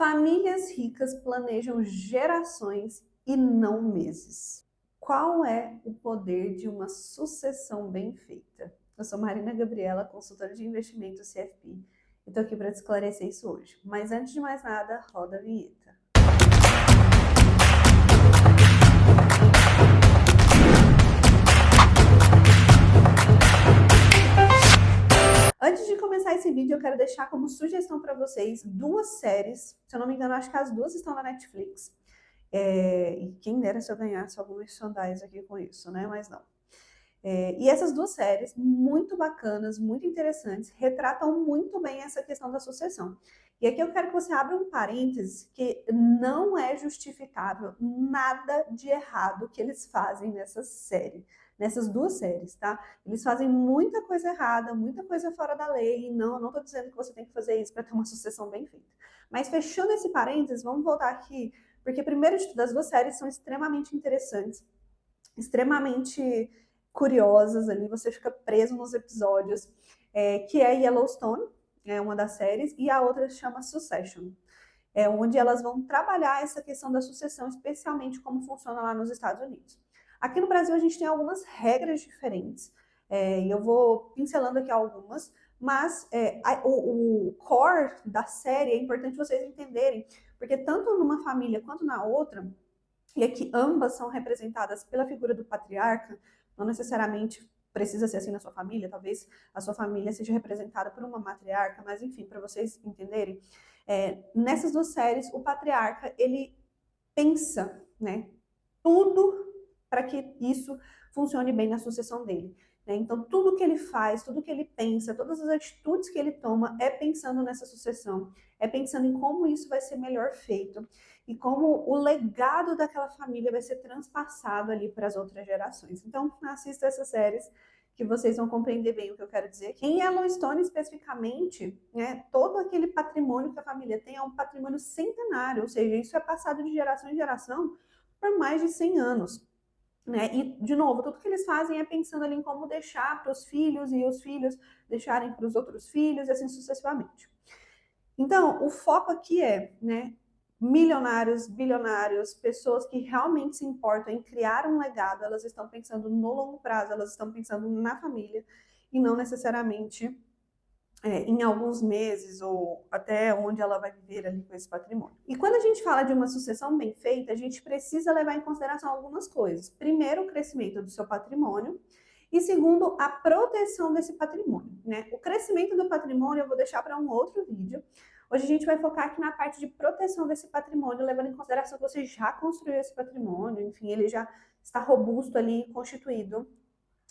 Famílias ricas planejam gerações e não meses. Qual é o poder de uma sucessão bem feita? Eu sou Marina Gabriela, consultora de investimentos CFP, e estou aqui para te esclarecer isso hoje. Mas antes de mais nada, roda a vinheta. Antes de começar esse vídeo, eu quero deixar como sugestão para vocês duas séries. Se eu não me engano, acho que as duas estão na Netflix. E quem dera se eu ganhasse algum merchandise aqui com isso, né? Mas não. E essas duas séries, muito bacanas, muito interessantes, retratam muito bem essa questão da sucessão. E aqui eu quero que você abra um parênteses, que não é justificável nada de errado que eles fazem nessas duas séries, tá? Eles fazem muita coisa errada, muita coisa fora da lei, e não tô dizendo que você tem que fazer isso para ter uma sucessão bem feita. Mas fechando esse parênteses, vamos voltar aqui, porque primeiro de tudo, as duas séries são extremamente interessantes, extremamente curiosas ali, você fica preso nos episódios, que é Yellowstone, é uma das séries, e a outra chama Succession, onde elas vão trabalhar essa questão da sucessão, especialmente como funciona lá nos Estados Unidos. Aqui no Brasil a gente tem algumas regras diferentes, e eu vou pincelando aqui algumas, mas o core da série é importante vocês entenderem, porque tanto numa família quanto na outra, e aqui ambas são representadas pela figura do patriarca, não necessariamente precisa ser assim na sua família, talvez a sua família seja representada por uma matriarca, mas enfim, para vocês entenderem, nessas duas séries, o patriarca, ele pensa, né, tudo para que isso funcione bem na sucessão dele. Então, tudo que ele faz, tudo que ele pensa, todas as atitudes que ele toma é pensando nessa sucessão, é pensando em como isso vai ser melhor feito e como o legado daquela família vai ser transpassado ali para as outras gerações. Então, assista essas séries que vocês vão compreender bem o que eu quero dizer aqui. Em Yellowstone, especificamente, todo aquele patrimônio que a família tem é um patrimônio centenário, ou seja, isso é passado de geração em geração por mais de 100 anos. E, de novo, tudo que eles fazem é pensando ali em como deixar para os filhos e os filhos deixarem para os outros filhos e assim sucessivamente. Então, o foco aqui milionários, bilionários, pessoas que realmente se importam em criar um legado, elas estão pensando no longo prazo, elas estão pensando na família e não necessariamente em alguns meses ou até onde ela vai viver ali com esse patrimônio. E quando a gente fala de uma sucessão bem feita, a gente precisa levar em consideração algumas coisas. Primeiro, o crescimento do seu patrimônio e segundo, a proteção desse patrimônio. O crescimento do patrimônio eu vou deixar para um outro vídeo. Hoje a gente vai focar aqui na parte de proteção desse patrimônio, levando em consideração que você já construiu esse patrimônio, enfim, ele já está robusto ali, constituído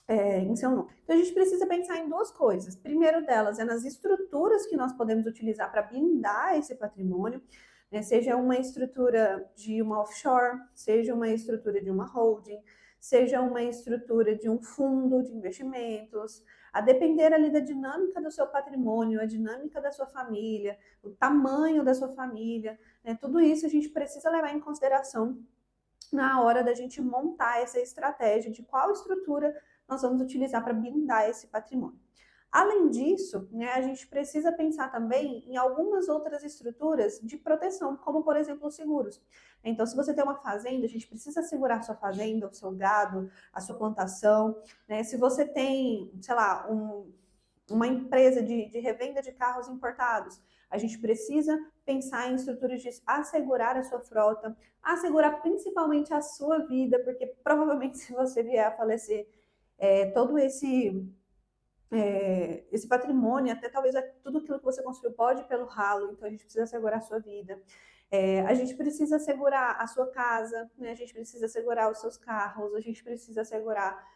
em seu nome. Então a gente precisa pensar em duas coisas. Primeiro delas é nas estruturas que nós podemos utilizar para blindar esse patrimônio, seja uma estrutura de uma offshore, seja uma estrutura de uma holding, seja uma estrutura de um fundo de investimentos, a depender ali da dinâmica do seu patrimônio, a dinâmica da sua família, o tamanho da sua família, tudo isso a gente precisa levar em consideração na hora da gente montar essa estratégia de qual estrutura nós vamos utilizar para blindar esse patrimônio. Além disso, a gente precisa pensar também em algumas outras estruturas de proteção, como, por exemplo, os seguros. Então, se você tem uma fazenda, a gente precisa assegurar a sua fazenda, o seu gado, a sua plantação. Se você tem, sei lá, uma empresa de revenda de carros importados, a gente precisa pensar em estruturas de assegurar a sua frota, assegurar principalmente a sua vida, porque provavelmente se você vier a falecer, todo esse patrimônio, até talvez tudo aquilo que você construiu pode ir pelo ralo, então a gente precisa assegurar a sua vida. A gente precisa assegurar a sua casa, a gente precisa assegurar os seus carros, a gente precisa assegurar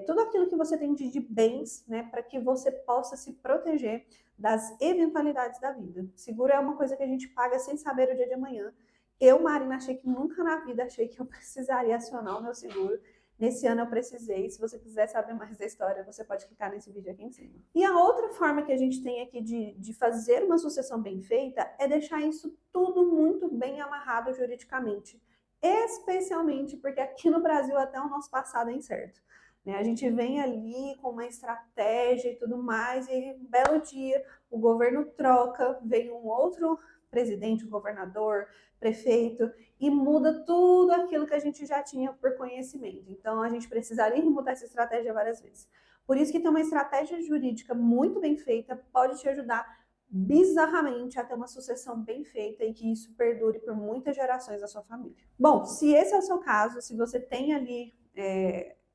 tudo aquilo que você tem de bens, para que você possa se proteger das eventualidades da vida. Seguro é uma coisa que a gente paga sem saber o dia de amanhã. Eu, Marina, achei que nunca na vida achei que eu precisaria acionar o meu seguro. Nesse ano eu precisei. Se você quiser saber mais da história, você pode clicar nesse vídeo aqui em cima. E a outra forma que a gente tem aqui de fazer uma sucessão bem feita é deixar isso tudo muito bem amarrado juridicamente. Especialmente porque aqui no Brasil até o nosso passado é incerto. A gente vem ali com uma estratégia e tudo mais, e um belo dia o governo troca, vem um outro presidente, governador, prefeito, e muda tudo aquilo que a gente já tinha por conhecimento. Então, a gente precisaria mudar essa estratégia várias vezes. Por isso que ter uma estratégia jurídica muito bem feita pode te ajudar bizarramente a ter uma sucessão bem feita e que isso perdure por muitas gerações da sua família. Bom, se esse é o seu caso, se você tem ali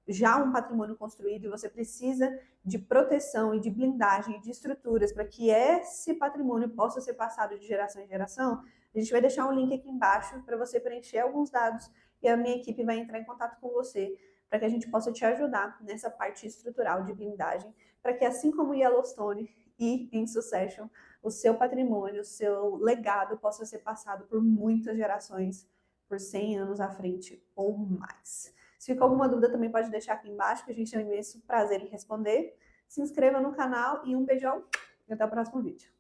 já um patrimônio construído e você precisa de proteção e de blindagem e de estruturas para que esse patrimônio possa ser passado de geração em geração, a gente vai deixar um link aqui embaixo para você preencher alguns dados e a minha equipe vai entrar em contato com você para que a gente possa te ajudar nessa parte estrutural de blindagem, para que assim como Yellowstone e em Succession, o seu patrimônio, o seu legado possa ser passado por muitas gerações, por 100 anos à frente ou mais. Se ficou alguma dúvida também pode deixar aqui embaixo, que a gente tem um imenso prazer em responder. Se inscreva no canal e um beijão e até o próximo vídeo.